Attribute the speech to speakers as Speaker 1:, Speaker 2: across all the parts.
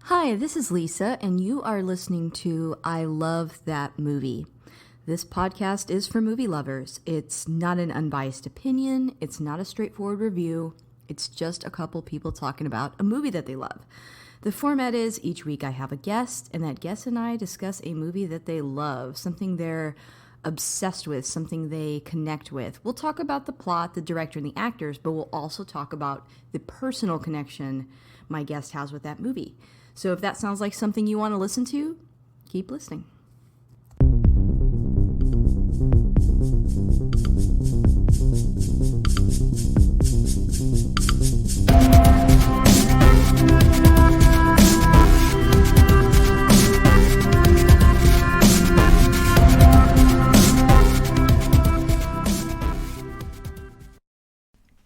Speaker 1: Hi, this is Lisa, and you are listening to I Love That Movie. This podcast is for movie lovers. It's not an unbiased opinion. It's not a straightforward review. It's just a couple people talking about a movie that they love. The format is each week I have a guest, and that guest and I discuss a movie that they love, something they're obsessed with, something they connect with. We'll talk about the plot, the director, and the actors, but we'll also talk about the personal connection my guest has with that movie. So if that sounds like something you want to listen to, keep listening.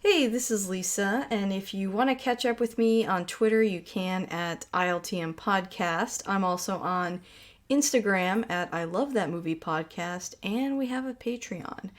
Speaker 1: Hey, this is Lisa, and if you want to catch up with me on Twitter, you can at ILTM Podcast. I'm also on Instagram at I Love That Movie Podcast, and we have a Patreon.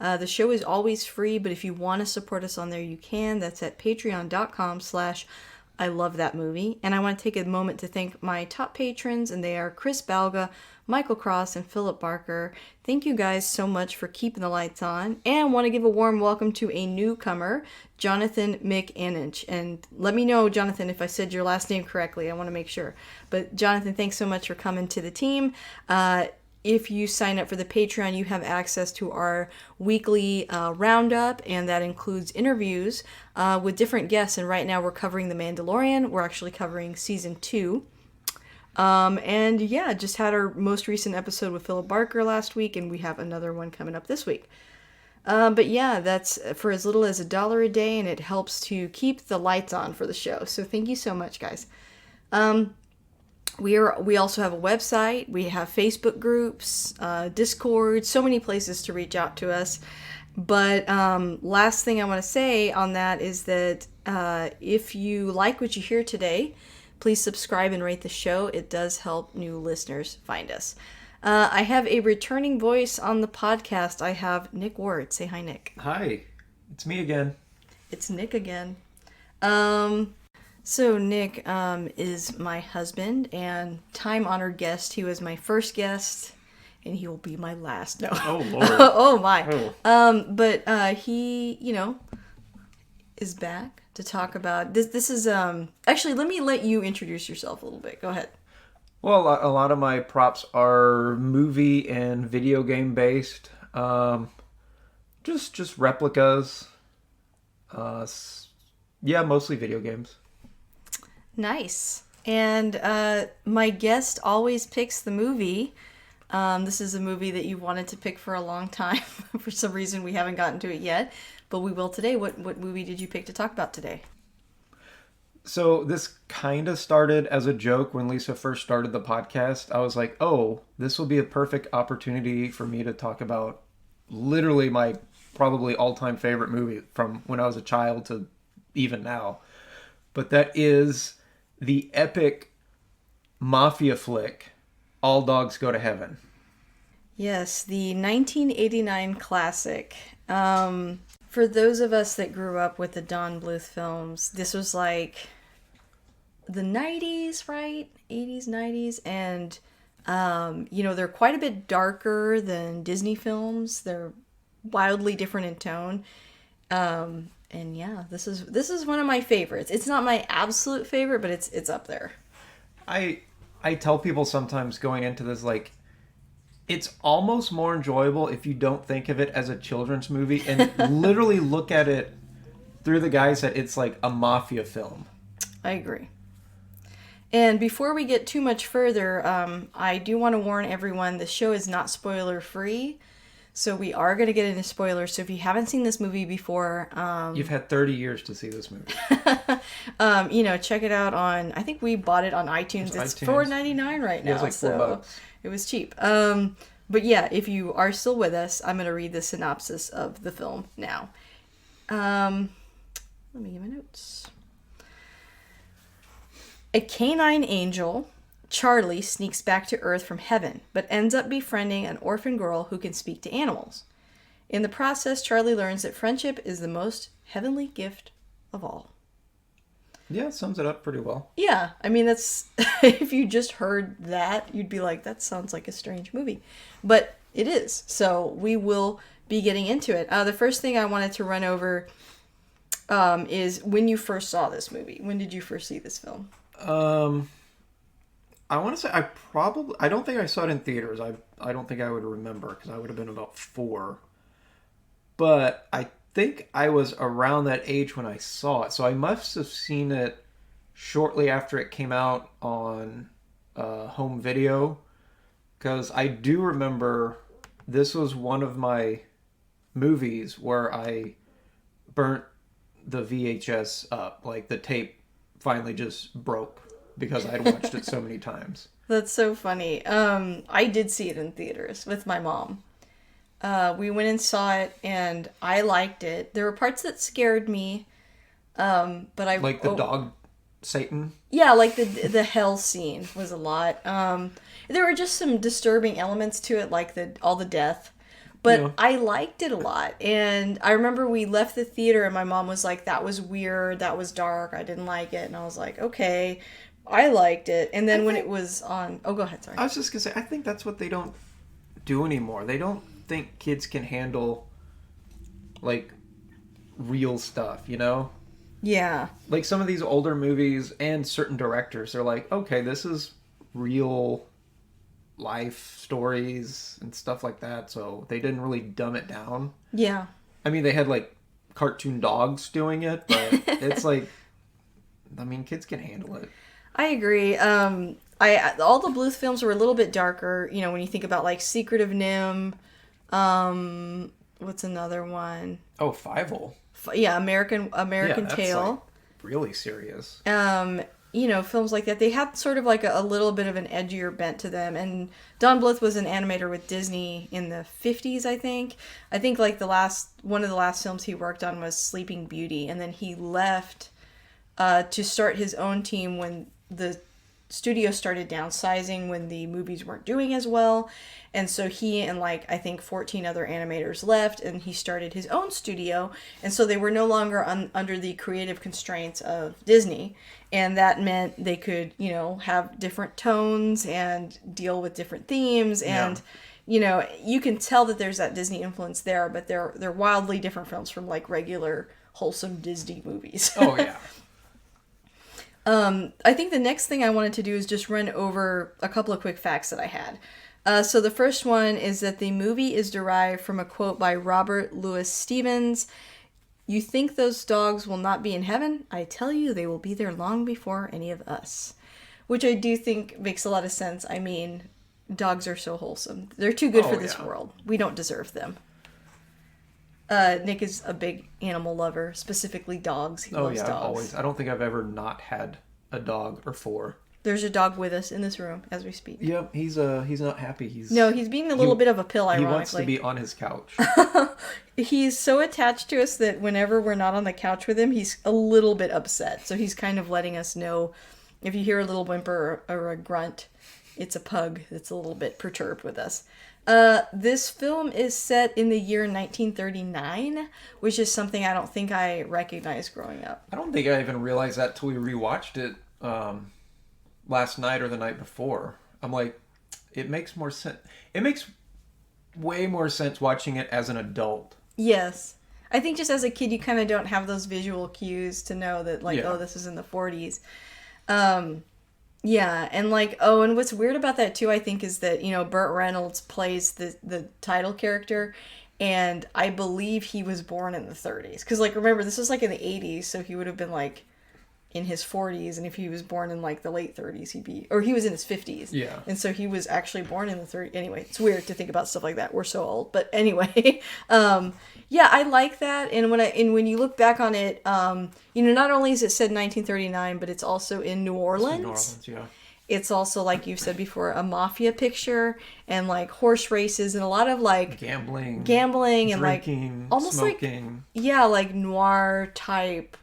Speaker 1: The show is always free, but if you want to support us on there, you can. That's at patreon.com/I Love That Movie. And I want to take a moment to thank my top patrons, and they are Chris Balga, Michael Cross, and Philip Barker. Thank you guys so much for keeping the lights on. And want to give a warm welcome to a newcomer, Jonathan McAninch. And let me know, Jonathan, if I said your last name correctly. I want to make sure. But Jonathan, thanks so much for coming to the team. If you sign up for the Patreon, you have access to our weekly roundup, and that includes interviews with different guests. And right now we're covering The Mandalorian. We're actually covering Season 2. And yeah, just had our most recent episode with Philip Barker last week, and we have another one coming up this week. But yeah, that's for as little as $1 a day, and it helps to keep the lights on for the show. So thank you so much, guys. We also have a website. We have Facebook groups, Discord, so many places to reach out to us. But last thing I want to say on that is that if you like what you hear today, please subscribe and rate the show. It does help new listeners find us. I have a returning voice on the podcast. I have Nick Ward. Say hi, Nick.
Speaker 2: Hi, it's me again.
Speaker 1: It's Nick again. So Nick is my husband and time-honored guest. He was my first guest, and he will be my last. No.
Speaker 2: Oh, Lord.
Speaker 1: Oh, my.
Speaker 2: Oh.
Speaker 1: But he, is back to talk about this. This is actually, let me let you introduce yourself a little bit. Go ahead.
Speaker 2: Well, a lot of my props are movie and video game based. Just replicas. Yeah, mostly video games.
Speaker 1: Nice. And my guest always picks the movie. This is a movie that you wanted to pick for a long time. For some reason, we haven't gotten to it yet, but we will today. What movie did you pick to talk about today?
Speaker 2: So this kind of started as a joke when Lisa first started the podcast. I was like, oh, this will be a perfect opportunity for me to talk about literally my probably all-time favorite movie from when I was a child to even now. But that is the epic mafia flick, All Dogs Go to Heaven.
Speaker 1: Yes, the 1989 classic. For those of us that grew up with the Don Bluth films, this was like the 90s, right? 80s, 90s. And, they're quite a bit darker than Disney films. They're wildly different in tone. And yeah, this is one of my favorites. It's not my absolute favorite, but it's up there.
Speaker 2: I tell people sometimes going into this, like, it's almost more enjoyable if you don't think of it as a children's movie and literally look at it through the guise that it's like a mafia film.
Speaker 1: I agree. And before we get too much further, I do want to warn everyone, the show is not spoiler free. So we are going to get into spoilers. So if you haven't seen this movie before...
Speaker 2: You've had 30 years to see this movie.
Speaker 1: Check it out on... I think we bought it on iTunes. It's $4.99 right now.
Speaker 2: Yeah, it's like $4.
Speaker 1: It was cheap. But yeah, if you are still with us, I'm going to read the synopsis of the film now. Let me get my notes. A canine angel... Charlie sneaks back to Earth from heaven, but ends up befriending an orphan girl who can speak to animals. In the process, Charlie learns that friendship is the most heavenly gift of all.
Speaker 2: Yeah, it sums it up pretty well.
Speaker 1: Yeah, I mean, that's if you just heard that, you'd be like, that sounds like a strange movie. But it is. So we will be getting into it. The first thing I wanted to run over is when you first saw this movie. When did you first see this film?
Speaker 2: I want to say I don't think I saw it in theaters. I don't think I would remember because I would have been about 4. But I think I was around that age when I saw it. So I must have seen it shortly after it came out on home video. Because I do remember this was one of my movies where I burnt the VHS up. Like the tape finally just broke because I'd watched it so many times.
Speaker 1: That's so funny. I did see it in theaters with my mom. We went and saw it, and I liked it. There were parts that scared me, but I
Speaker 2: Like the dog Satan.
Speaker 1: yeah, like the hell scene was a lot. There were just some disturbing elements to it, like all the death. But
Speaker 2: Yeah.
Speaker 1: I liked it a lot. And I remember we left the theater and my mom was like, that was weird, that was dark, I didn't like it. And I was like, okay, I liked it. And then when it was on... Oh, go ahead, sorry.
Speaker 2: I was just going to say, I think that's what they don't do anymore. They don't think kids can handle, like, real stuff, you know?
Speaker 1: Yeah.
Speaker 2: Like, some of these older movies and certain directors, they're like, okay, this is real life stories and stuff like that, so they didn't really dumb it down.
Speaker 1: Yeah.
Speaker 2: I mean, they had, like, cartoon dogs doing it, but it's like, I mean, kids can handle it.
Speaker 1: I agree. All the Bluth films were a little bit darker, you know, when you think about, like, Secret of Nim, what's another one?
Speaker 2: Oh, Fievel.
Speaker 1: Yeah, American
Speaker 2: That's,
Speaker 1: Tail.
Speaker 2: like, really serious.
Speaker 1: You know, films like that, they had sort of like a little bit of an edgier bent to them. And Don Bluth was an animator with Disney in the 50s, I think. I think like one of the last films he worked on was Sleeping Beauty, and then he left to start his own team when the studio started downsizing, when the movies weren't doing as well. And so he and like I think 14 other animators left, and he started his own studio. And so they were no longer under the creative constraints of Disney, and that meant they could, you know, have different tones and deal with different themes. And you know, you can tell that there's that Disney influence there, but they're wildly different films from like regular wholesome Disney movies.
Speaker 2: Oh yeah.
Speaker 1: I think the next thing I wanted to do is just run over a couple of quick facts that I had. So the first one is that the movie is derived from a quote by Robert Louis Stevens. "You think those dogs will not be in heaven? I tell you, they will be there long before any of us." Which I do think makes a lot of sense. I mean, dogs are so wholesome. They're too good for this world. We don't deserve them. Nick is a big animal lover, specifically dogs. He loves dogs.
Speaker 2: Always. I don't think I've ever not had a dog or 4.
Speaker 1: There's a dog with us in this room as we speak.
Speaker 2: Yep, he's not happy. He's
Speaker 1: being a little bit of a pill, ironically.
Speaker 2: He wants to be on his couch.
Speaker 1: He's so attached to us that whenever we're not on the couch with him, he's a little bit upset. So he's kind of letting us know if you hear a little whimper or a grunt, it's a pug that's a little bit perturbed with us. This film is set in the year 1939, which is something I don't think I recognized growing up.
Speaker 2: I don't think I even realized that till we rewatched it last night or the night before. I'm like, it makes more sense. It makes way more sense watching it as an adult.
Speaker 1: Yes. I think just as a kid, you kind of don't have those visual cues to know that, like, oh, this is in the 40s. Yeah, and like, oh, and what's weird about that too, I think, is that, you know, Burt Reynolds plays the title character, and I believe he was born in the 30s. Because, like, remember, this was like in the 80s, so he would have been like in his 40s, and if he was born in like the late 30s, he was in his 50s.
Speaker 2: Yeah.
Speaker 1: And so he was actually born in the 30s. Anyway, it's weird to think about stuff like that. We're so old. But anyway, yeah, I like that. And when you look back on it, you know, not only is it said 1939, but it's also in New Orleans.
Speaker 2: New Orleans, yeah.
Speaker 1: It's also, like you've said before, a mafia picture, and like horse races and a lot of like
Speaker 2: gambling
Speaker 1: and
Speaker 2: drinking,
Speaker 1: like almost
Speaker 2: smoking.
Speaker 1: Like, yeah, like noir type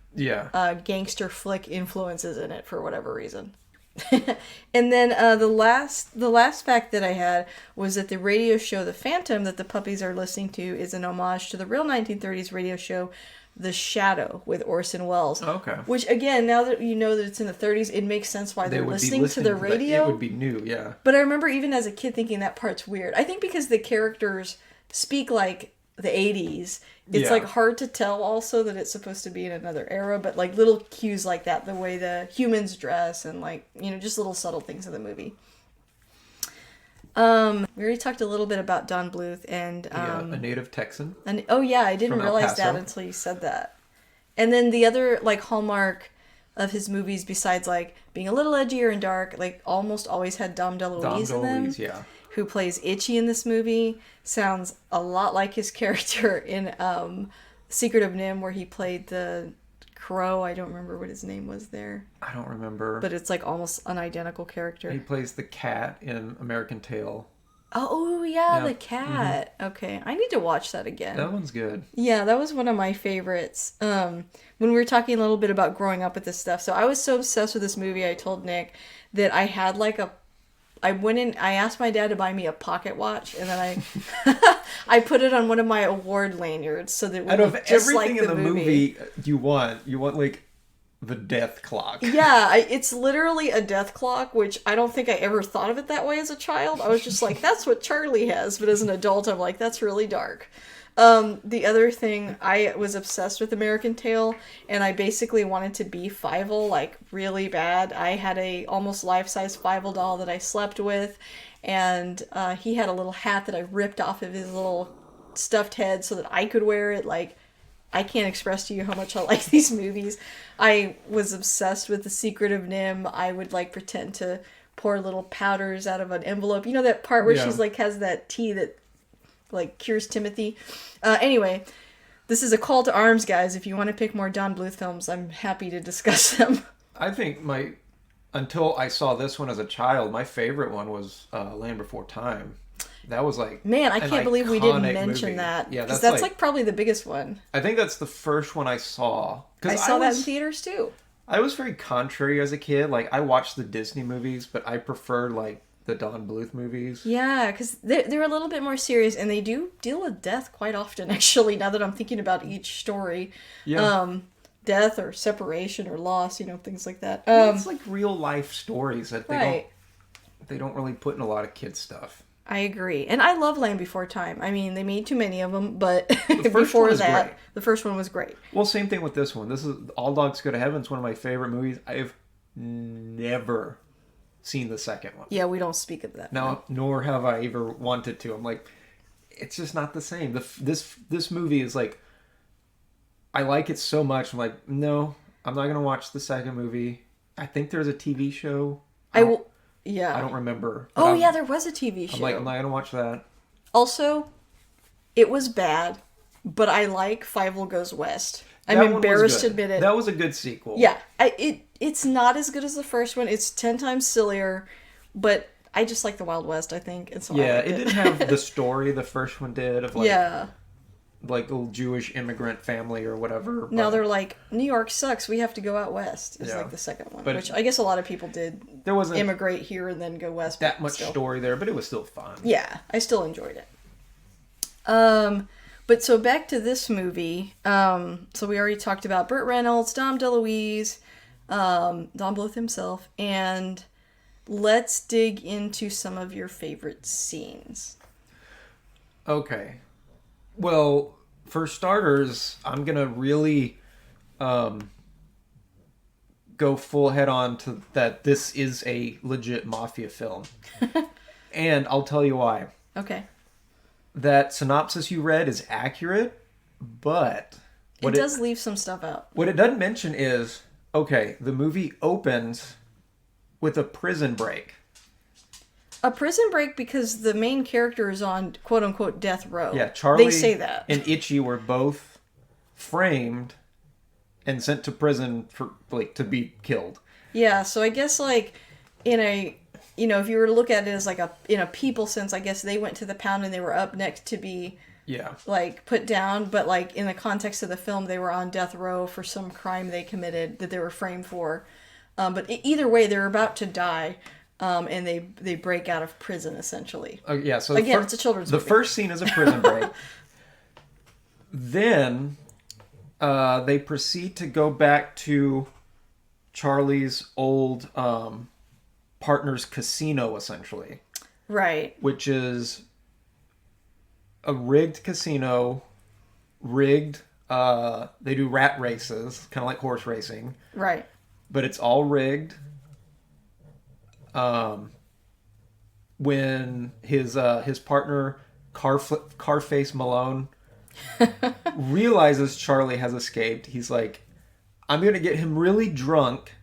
Speaker 1: gangster flick influences in it for whatever reason. And then the last fact that I had was that the radio show The Phantom that the puppies are listening to is an homage to the real 1930s radio show The Shadow with Orson Welles.
Speaker 2: Okay.
Speaker 1: Which, again, now that you know that it's in the 30s, it makes sense why they're listening to the radio.
Speaker 2: It would be new, yeah.
Speaker 1: But I remember even as a kid thinking that part's weird. I think because the characters speak like the 80s, it's like hard to tell also that it's supposed to be in another era, but like little cues like that, the way the humans dress and like, you know, just little subtle things in the movie. We already talked a little bit about Don Bluth and
Speaker 2: a native Texan.
Speaker 1: Oh yeah, I didn't realize that until you said that. And then the other like hallmark of his movies, besides like being a little edgier and dark, like almost always had Dom DeLuise in them.
Speaker 2: Yeah.
Speaker 1: Who plays Itchy in this movie, sounds a lot like his character in Secret of Nim, where he played the crow. I don't remember what his name was there.
Speaker 2: I don't remember.
Speaker 1: But it's like almost an identical character.
Speaker 2: He plays the cat in American Tail.
Speaker 1: Oh, yeah, the cat. Mm-hmm. Okay, I need to watch that again.
Speaker 2: That one's good.
Speaker 1: Yeah, that was one of my favorites. When we were talking a little bit about growing up with this stuff. So I was so obsessed with this movie, I told Nick that I had like I went in, I asked my dad to buy me a pocket watch, and then I put it on one of my award lanyards so that it would look just like the movie. Out of everything in the movie
Speaker 2: you want like the death clock.
Speaker 1: Yeah, it's literally a death clock, which I don't think I ever thought of it that way as a child. I was just like, that's what Charlie has, but as an adult, I'm like, that's really dark. The other thing, I was obsessed with American Tail, and I basically wanted to be Fievel, like, really bad. I had a almost life-size Fievel doll that I slept with, and he had a little hat that I ripped off of his little stuffed head so that I could wear it. Like, I can't express to you how much I like these movies. I was obsessed with The Secret of Nim. I would, like, pretend to pour little powders out of an envelope. You know that part where she's, like, has that tea that like cures Timothy. Anyway, this is a call to arms, guys. If you want to pick more Don Bluth films, I'm happy to discuss them.
Speaker 2: I think until I saw this one as a child, my favorite one was Land Before Time. That was like,
Speaker 1: man, I can't believe we didn't mention that. Yeah, that's like probably the biggest one.
Speaker 2: I think that's the first one I saw.
Speaker 1: I saw that in theaters too.
Speaker 2: I was very contrary as a kid. Like, I watched the Disney movies, but I preferred like the Don Bluth movies.
Speaker 1: Yeah, because they're a little bit more serious, and they do deal with death quite often, actually, now that I'm thinking about each story. Yeah. Death or separation or loss, you know, things like that.
Speaker 2: It's like real life stories that they don't really put in a lot of kids stuff.
Speaker 1: I agree. And I love Land Before Time. I mean, they made too many of them, but before that, the first one was great.
Speaker 2: Well, same thing with this one. This is All Dogs Go to Heaven. It's one of my favorite movies. I've never seen the second one.
Speaker 1: Yeah, we don't speak of that.
Speaker 2: No, nor have I ever wanted to. I'm like, it's just not the same. This movie is like, I like it so much. I'm like, no, I'm not going to watch the second movie. I think there's a TV show. I don't remember.
Speaker 1: Oh, yeah, there was a TV show.
Speaker 2: I'm like, I'm not going to watch that.
Speaker 1: Also, it was bad, but I like Fievel Goes West. I'm embarrassed to admit it.
Speaker 2: That was a good sequel.
Speaker 1: Yeah, it's not as good as the first one. It's 10 times sillier, but I just like the Wild West, I think. And so
Speaker 2: yeah, it didn't have the story the first one did of like, like a little Jewish immigrant family or whatever.
Speaker 1: Now they're like, New York sucks. We have to go out west. Is like the second one, which I guess a lot of people did. There wasn't immigrate here and then go west.
Speaker 2: That much story there, but it was still fun.
Speaker 1: Yeah, I still enjoyed it. But so back to this movie. So we already talked about Burt Reynolds, Dom DeLuise, Don Bluth himself, and let's dig into some of your favorite scenes.
Speaker 2: Okay. Well, for starters, I'm going to really go full head on to that this is a legit mafia film. And I'll tell you why.
Speaker 1: Okay.
Speaker 2: That synopsis you read is accurate, but
Speaker 1: it does leave some stuff out.
Speaker 2: What it doesn't mention is, okay, the movie opens with a prison break.
Speaker 1: A prison break because the main character is on quote-unquote death row.
Speaker 2: Yeah, Charlie
Speaker 1: they say that.
Speaker 2: And Itchy were both framed and sent to prison for like to be killed.
Speaker 1: Yeah, so I guess like in a... You know, if you were to look at it as like in a people sense, I guess they went to the pound and they were up next to be like put down. But like in the context of the film, they were on death row for some crime they committed that they were framed for. But either way, they're about to die. And they break out of prison essentially.
Speaker 2: Yeah. So
Speaker 1: again, it's a children's movie.
Speaker 2: The first scene is a prison break. Then they proceed to go back to Charlie's old partner's casino, essentially.
Speaker 1: Right.
Speaker 2: Which is a rigged casino, rigged. They do rat races, kind of like horse racing.
Speaker 1: Right.
Speaker 2: But it's all rigged. When his partner Carface Malone realizes Charlie has escaped, he's like, I'm gonna get him really drunk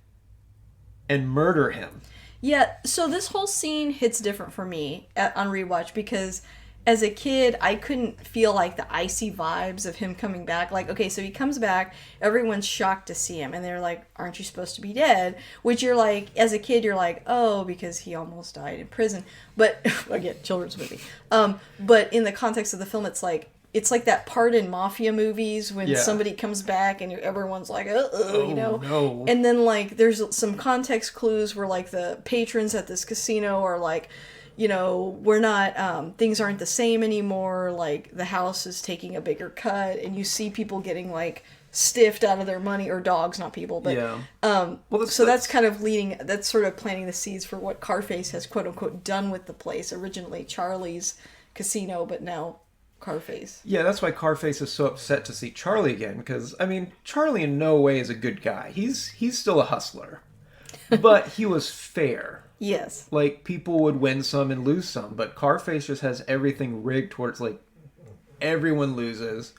Speaker 2: and murder him.
Speaker 1: Yeah, so this whole scene hits different for me on rewatch because as a kid, I couldn't feel like the icy vibes of him coming back. Like, okay, so he comes back, everyone's shocked to see him, and they're like, aren't you supposed to be dead? Which you're like, as a kid, you're like, oh, because he almost died in prison. But, again, children's movie. But in the context of the film, it's like that part in mafia movies when somebody comes back and everyone's like, you know?
Speaker 2: No.
Speaker 1: And then, like, there's some context clues where, like, the patrons at this casino are like, you know, we're not, things aren't the same anymore. Like, the house is taking a bigger cut, and you see people getting, like, stiffed out of their money, or dogs, not people. But, that's kind of that's sort of planting the seeds for what Carface has, quote unquote, done with the place. Originally Charlie's casino, but now Carface.
Speaker 2: Yeah, that's why Carface is so upset to see Charlie again, because, I mean, Charlie in no way is a good guy. He's still a hustler. But he was fair.
Speaker 1: Yes.
Speaker 2: Like, people would win some and lose some, but Carface just has everything rigged towards, like, everyone loses.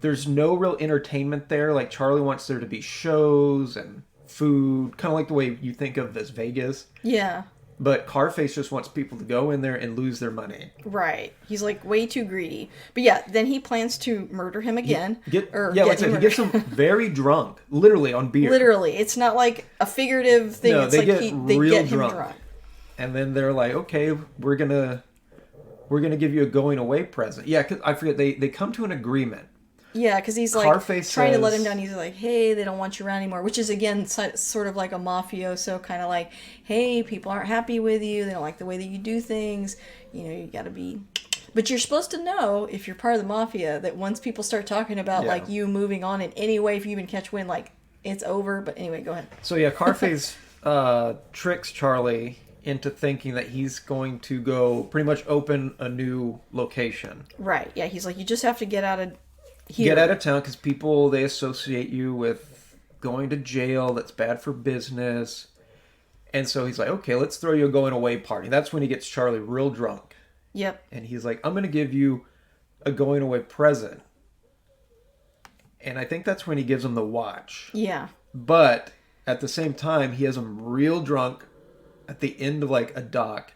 Speaker 2: There's no real entertainment there. Like, Charlie wants there to be shows and food, kind of like the way you think of this Vegas.
Speaker 1: Yeah.
Speaker 2: But Carface just wants people to go in there and lose their money.
Speaker 1: Right. He's, like, way too greedy. But yeah, then he plans to murder him again.
Speaker 2: He gets him very drunk, literally on beer.
Speaker 1: Literally. It's not like a figurative thing.
Speaker 2: No,
Speaker 1: it's
Speaker 2: they
Speaker 1: like
Speaker 2: get
Speaker 1: they
Speaker 2: real
Speaker 1: get him
Speaker 2: drunk.
Speaker 1: drunk.
Speaker 2: And then they're like, okay, we're gonna give you a going away present. Yeah, 'cause I forget, they come to an agreement.
Speaker 1: Yeah, because he's like
Speaker 2: Carface
Speaker 1: trying to let
Speaker 2: says-
Speaker 1: him down. He's like, hey, they don't want you around anymore. Which is, again, sort of like a mafioso kind of like, hey, people aren't happy with you. They don't like the way that you do things. You know, you got to be... But you're supposed to know, if you're part of the mafia, that once people start talking about like you moving on in any way, if you even catch wind, like, it's over. But anyway, go ahead.
Speaker 2: So yeah, Carface tricks Charlie into thinking that he's going to go pretty much open a new location.
Speaker 1: Right. Yeah, he's like, you just have to get out of here.
Speaker 2: Get out of town, because people, they associate you with going to jail. That's bad for business. And so he's like, okay, let's throw you a going away party. That's when he gets Charlie real drunk.
Speaker 1: Yep.
Speaker 2: And he's like, I'm going to give you a going away present. And I think that's when he gives him the watch.
Speaker 1: Yeah.
Speaker 2: But at the same time, he has him real drunk at the end of like a dock.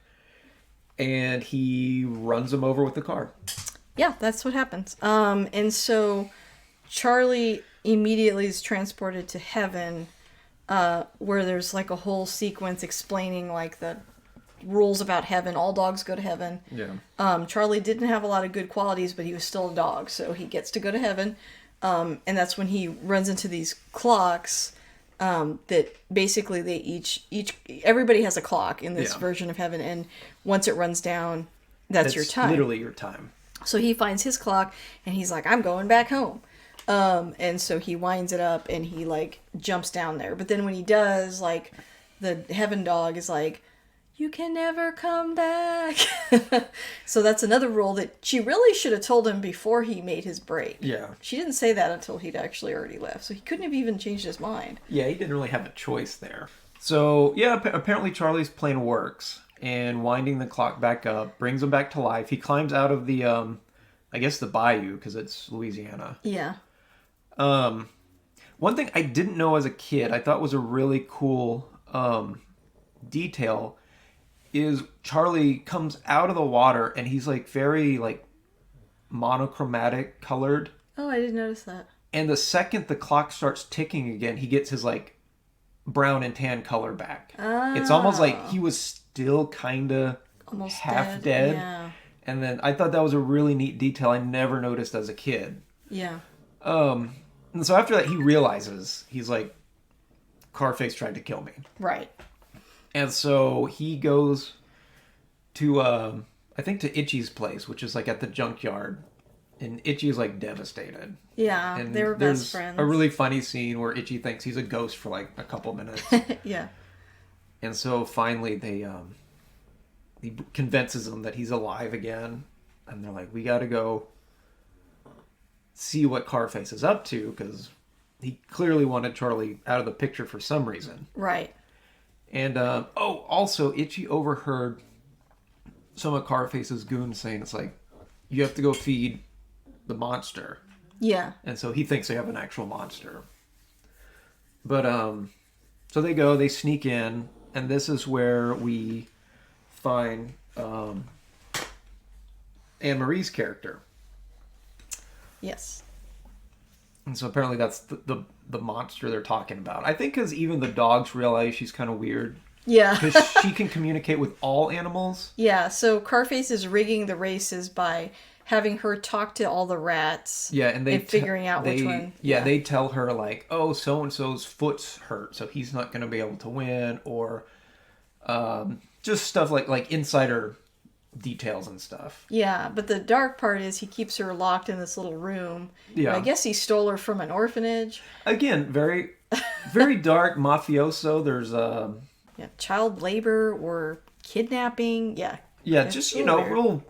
Speaker 2: And he runs him over with the car.
Speaker 1: Yeah, that's what happens. And so Charlie immediately is transported to heaven, where there's like a whole sequence explaining like the rules about heaven. All dogs go to heaven.
Speaker 2: Yeah.
Speaker 1: Charlie didn't have a lot of good qualities, but he was still a dog, so he gets to go to heaven. And that's when he runs into these clocks that basically they everybody has a clock in this version of heaven, and once it runs down, that's your time.
Speaker 2: Literally your time.
Speaker 1: So he finds his clock, and he's like, I'm going back home. And so he winds it up, and he, like, jumps down there. But then when he does, like, the heaven dog is like, you can never come back. So that's another rule that she really should have told him before he made his break.
Speaker 2: Yeah.
Speaker 1: She didn't say that until he'd actually already left. So he couldn't have even changed his mind.
Speaker 2: Yeah, he didn't really have a choice there. So, yeah, apparently Charlie's plan works. And winding the clock back up brings him back to life. He climbs out of the, I guess the bayou, because it's Louisiana.
Speaker 1: Yeah.
Speaker 2: One thing I didn't know as a kid, I thought was a really cool detail, is Charlie comes out of the water and he's like very like monochromatic colored.
Speaker 1: Oh, I didn't notice that.
Speaker 2: And the second the clock starts ticking again, he gets his like brown and tan color back.
Speaker 1: Oh.
Speaker 2: It's almost like he was still kind of
Speaker 1: almost
Speaker 2: half dead.
Speaker 1: Yeah.
Speaker 2: And then I thought that was a really neat detail I never noticed as a kid.
Speaker 1: Yeah.
Speaker 2: And so after that, he realizes, he's like, Carface tried to kill me.
Speaker 1: Right.
Speaker 2: And so he goes to, I think to Itchy's place, which is like at the junkyard And Itchy's like devastated.
Speaker 1: Yeah,
Speaker 2: And
Speaker 1: they were best
Speaker 2: there's
Speaker 1: friends.
Speaker 2: a really funny scene where Itchy thinks he's a ghost for like a couple minutes.
Speaker 1: Yeah.
Speaker 2: And so finally he convinces them that he's alive again. And they're like, we got to go see what Carface is up to, because he clearly wanted Charlie out of the picture for some reason.
Speaker 1: Right.
Speaker 2: And, also, Itchy overheard some of Carface's goons saying, it's like, you have to go feed the monster.
Speaker 1: Yeah.
Speaker 2: And so he thinks they have an actual monster. But, so they go, they sneak in, and this is where we find Anne-Marie's character.
Speaker 1: Yes.
Speaker 2: And so apparently that's the monster they're talking about. I think because even the dogs realize she's kind of weird.
Speaker 1: Yeah.
Speaker 2: Because she can communicate with all animals.
Speaker 1: Yeah, so Carface is rigging the races by having her talk to all the rats.
Speaker 2: Yeah, and
Speaker 1: figuring out which one.
Speaker 2: Yeah, they tell her like, oh, so-and-so's foot's hurt, so he's not going to be able to win, or just stuff like insider details and stuff.
Speaker 1: Yeah, but the dark part is he keeps her locked in this little room.
Speaker 2: Yeah.
Speaker 1: I guess he stole her from an orphanage.
Speaker 2: Again, very, very dark mafioso. There's
Speaker 1: Yeah, child labor or kidnapping. Yeah.
Speaker 2: yeah,
Speaker 1: It's
Speaker 2: just
Speaker 1: a little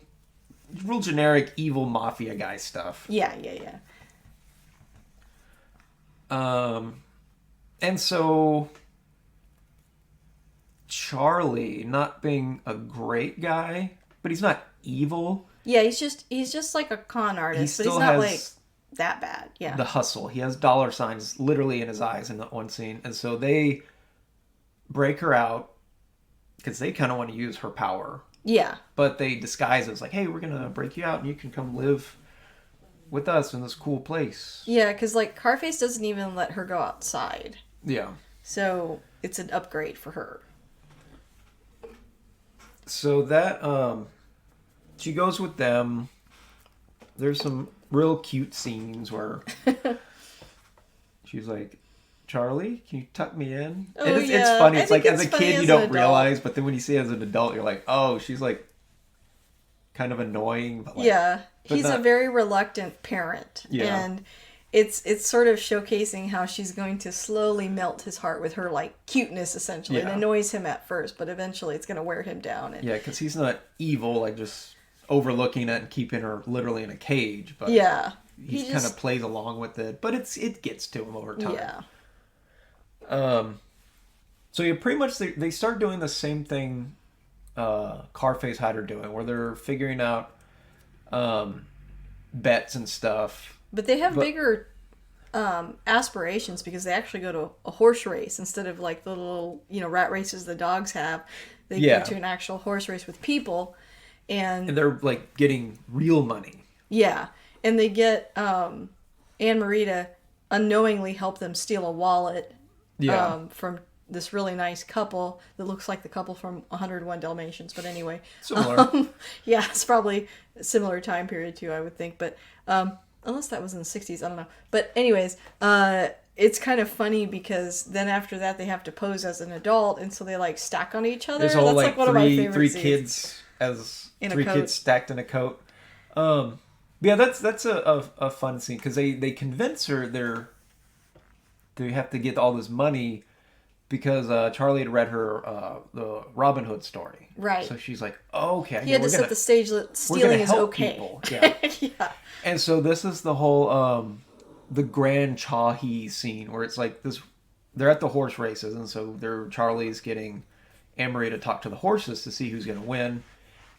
Speaker 1: weird.
Speaker 2: real generic evil mafia guy stuff.
Speaker 1: Yeah.
Speaker 2: And so Charlie, not being a great guy, but he's not evil.
Speaker 1: Yeah, he's just like a con artist, but he's
Speaker 2: still
Speaker 1: not
Speaker 2: has
Speaker 1: like that bad. Yeah.
Speaker 2: The hustle. He has dollar signs literally in his eyes in that one scene. And so they break her out because they kind of want to use her power.
Speaker 1: Yeah.
Speaker 2: But they disguise it as like, hey, we're going to break you out and you can come live with us in this cool place.
Speaker 1: Yeah, because like Carface doesn't even let her go outside.
Speaker 2: Yeah.
Speaker 1: So it's an upgrade for her.
Speaker 2: So that, she goes with them. There's some real cute scenes where she's like, Charlie, can you tuck me in?
Speaker 1: Oh,
Speaker 2: and it's
Speaker 1: yeah.
Speaker 2: funny.
Speaker 1: I
Speaker 2: It's like
Speaker 1: think
Speaker 2: as a
Speaker 1: it's funny
Speaker 2: kid,
Speaker 1: as
Speaker 2: you don't
Speaker 1: an adult.
Speaker 2: realize, but then when you see it as an adult, you're like, oh, she's like kind of annoying. But like,
Speaker 1: Yeah.
Speaker 2: but
Speaker 1: He's a
Speaker 2: not-
Speaker 1: very reluctant parent.
Speaker 2: Yeah.
Speaker 1: And it's sort of showcasing how she's going to slowly melt his heart with her like cuteness essentially. It
Speaker 2: Yeah.
Speaker 1: annoys him at first, but eventually it's going to wear him down. And
Speaker 2: Yeah, because he's not evil, like just overlooking it and keeping her literally in a cage. But
Speaker 1: yeah.
Speaker 2: he kind of plays along with it. But it gets to him over time.
Speaker 1: Yeah.
Speaker 2: So yeah, pretty much they start doing the same thing Carface had her doing, where they're figuring out bets and stuff.
Speaker 1: But they have bigger aspirations because they actually go to a horse race instead of like the little, rat races the dogs have. They
Speaker 2: Yeah.
Speaker 1: go to an actual horse race with people. And
Speaker 2: And they're like getting real money.
Speaker 1: yeah. And they get Anne-Marie to unknowingly help them steal a wallet
Speaker 2: Yeah.
Speaker 1: from this really nice couple that looks like the couple from 101 Dalmatians. But anyway.
Speaker 2: Similar.
Speaker 1: Yeah, it's probably a similar time period too, I would think. But unless that was in the 60s, I don't know. But anyways, it's kind of funny because then after that they have to pose as an adult, and so they like stack on each other.
Speaker 2: There's all
Speaker 1: That's
Speaker 2: like
Speaker 1: like one of my favorite
Speaker 2: three
Speaker 1: scenes.
Speaker 2: kids as
Speaker 1: In a
Speaker 2: three
Speaker 1: coat.
Speaker 2: kids stacked in a coat. Yeah, that's a fun scene because they convince her they have to get all this money because Charlie had read her the Robin Hood story.
Speaker 1: Right.
Speaker 2: So she's like, oh, okay.
Speaker 1: He had to set the stage that
Speaker 2: we're
Speaker 1: stealing
Speaker 2: gonna
Speaker 1: is
Speaker 2: help
Speaker 1: okay.
Speaker 2: people. Yeah.
Speaker 1: Yeah.
Speaker 2: And so this is the whole the Grand Chahi scene where it's like this. They're at the horse races, and so Charlie's getting Anne-Marie to talk to the horses to see who's going to win.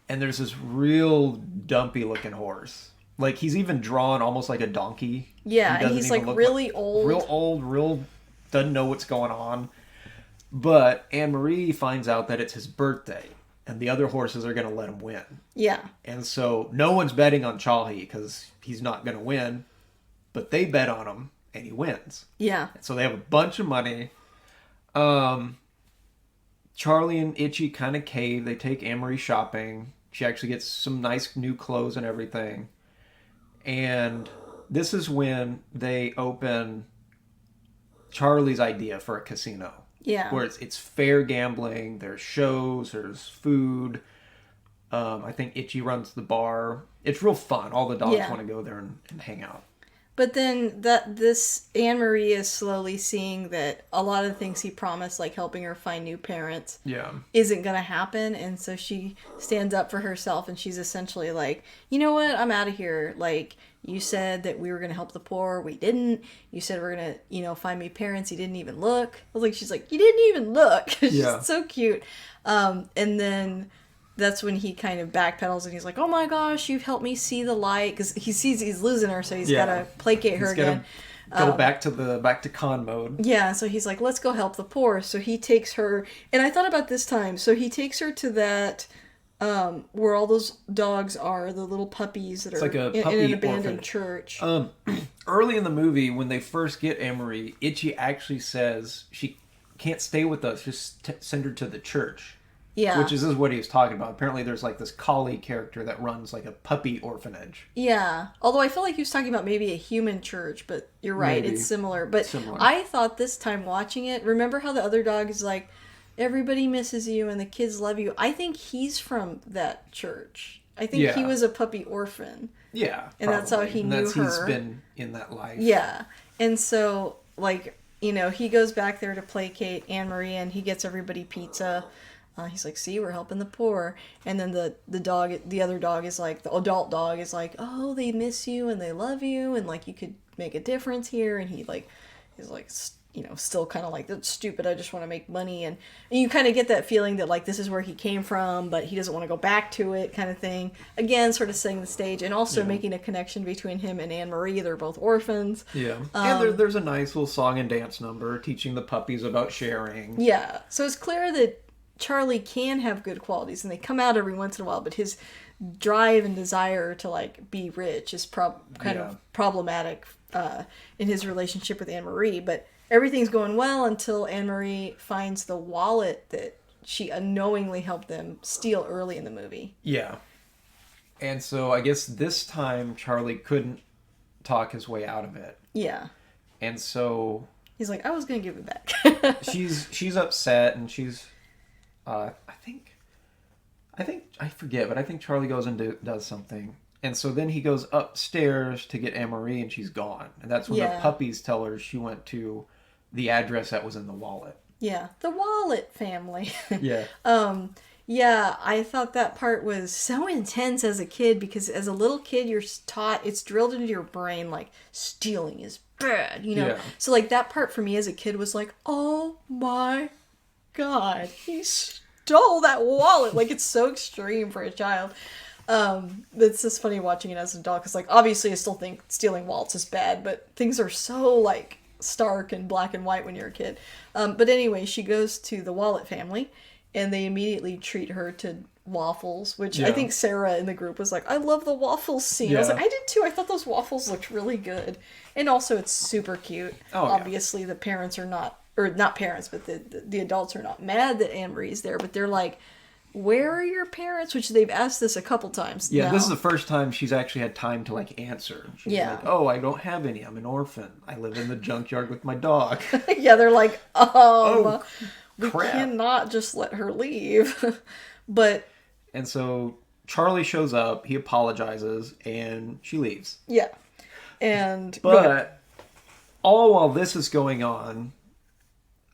Speaker 2: And there's this real dumpy looking horse. Like he's even drawn almost like a donkey.
Speaker 1: Yeah,
Speaker 2: He
Speaker 1: and
Speaker 2: doesn't
Speaker 1: he's
Speaker 2: even
Speaker 1: like
Speaker 2: look
Speaker 1: really old.
Speaker 2: real old, doesn't know what's going on. But Anne-Marie finds out that it's his birthday, and the other horses are going to let him win.
Speaker 1: Yeah.
Speaker 2: And so no one's betting on Chahi because he's not going to win, but they bet on him and he wins.
Speaker 1: Yeah.
Speaker 2: So they have a bunch of money. Charlie and Itchy kind of cave. They take Anne-Marie shopping. She actually gets some nice new clothes and everything. And this is when they open Charlie's idea for a casino.
Speaker 1: Yeah.
Speaker 2: Where it's fair gambling, there's shows, there's food. I think Itchy runs the bar. It's real fun. All the dogs
Speaker 1: Yeah.
Speaker 2: want to go there and hang out.
Speaker 1: But then this Anne Marie is slowly seeing that a lot of the things he promised, like helping her find new parents,
Speaker 2: Yeah.
Speaker 1: isn't going to happen. And so she stands up for herself, and she's essentially like, you know what? I'm out of here. Like, you said that we were going to help the poor. We didn't. You said we're going to, find me parents. You didn't even look. I was like, she's like, you didn't even look. She's
Speaker 2: Yeah.
Speaker 1: so cute. And then that's when he kind of backpedals and he's like, oh my gosh, you've helped me see the light. Because he sees he's losing her, so he's got to placate her again.
Speaker 2: Go back to con mode.
Speaker 1: Yeah, so he's like, let's go help the poor. So he takes her, and I thought about this time. So he takes her to that, where all those dogs are, the little puppies that are
Speaker 2: like a
Speaker 1: in
Speaker 2: puppy
Speaker 1: an abandoned
Speaker 2: orphanage.
Speaker 1: church.
Speaker 2: Early in the movie, when they first get Anne-Marie, Itchy actually says she can't stay with us. Just send her to the church.
Speaker 1: Yeah.
Speaker 2: Which is what he was talking about. Apparently there's like this collie character that runs like a puppy orphanage.
Speaker 1: Yeah. Although I feel like he was talking about maybe a human church, but you're right,
Speaker 2: Maybe.
Speaker 1: it's similar. But
Speaker 2: Similar.
Speaker 1: I thought this time watching it, remember how the other dog is like, everybody misses you and the kids love you? I think he's from that church. I think he
Speaker 2: Yeah.
Speaker 1: was a puppy orphan.
Speaker 2: Yeah.
Speaker 1: And that's how he knew
Speaker 2: He's
Speaker 1: her.
Speaker 2: been in that life.
Speaker 1: Yeah. And so, like, he goes back there to placate Anne Marie and he gets everybody pizza. He's like, see, we're helping the poor. And then the other dog is like, the adult dog is like, oh, they miss you and they love you and like you could make a difference here. And he's like, still kind of like, that's stupid. I just want to make money. And you kind of get that feeling that like this is where he came from, but he doesn't want to go back to it, kind of thing. Again, sort of setting the stage and also making a connection between him and Anne Marie. They're both orphans.
Speaker 2: Yeah. And there's a nice little song and dance number teaching the puppies about sharing.
Speaker 1: Yeah. So it's clear that Charlie can have good qualities and they come out every once in a while, but his drive and desire to like be rich is kind of problematic in his relationship with Anne Marie. But everything's going well until Anne Marie finds the wallet that she unknowingly helped them steal early in the movie.
Speaker 2: Yeah. And so I guess this time Charlie couldn't talk his way out of it.
Speaker 1: Yeah.
Speaker 2: And so
Speaker 1: He's like, I was going to give it back.
Speaker 2: she's upset and she's I forget, but I think Charlie goes and does something. And so then he goes upstairs to get Anne-Marie and she's gone. And that's when the puppies tell her she went to the address that was in the wallet.
Speaker 1: Yeah. The Wallet family.
Speaker 2: Yeah.
Speaker 1: Yeah, I thought that part was so intense as a kid because as a little kid you're taught, it's drilled into your brain like stealing is bad,
Speaker 2: Yeah.
Speaker 1: So like that part for me as a kid was like, oh my God, he stole that wallet. Like it's so extreme for a child. It's just funny watching it as an adult because like obviously I still think stealing wallets is bad, but things are so like stark and black and white when you're a kid. But anyway, she goes to the Wallet family and they immediately treat her to waffles, which I think Sarah in the group was like, I love the waffles scene. I was like, I did too. I thought those waffles looked really good. And also it's super cute.
Speaker 2: Oh,
Speaker 1: obviously the parents are not parents, but the adults are not mad that Anne Marie's there, but they're like, where are your parents? Which they've asked this a couple times.
Speaker 2: Yeah,
Speaker 1: now.
Speaker 2: This is the first time she's actually had time to like answer. She's like, oh, I don't have any. I'm an orphan. I live in the junkyard with my dog.
Speaker 1: Yeah, they're like, we
Speaker 2: crap.
Speaker 1: cannot just let her leave. But
Speaker 2: and so Charlie shows up, he apologizes, and she leaves.
Speaker 1: yeah. And
Speaker 2: But all while this is going on,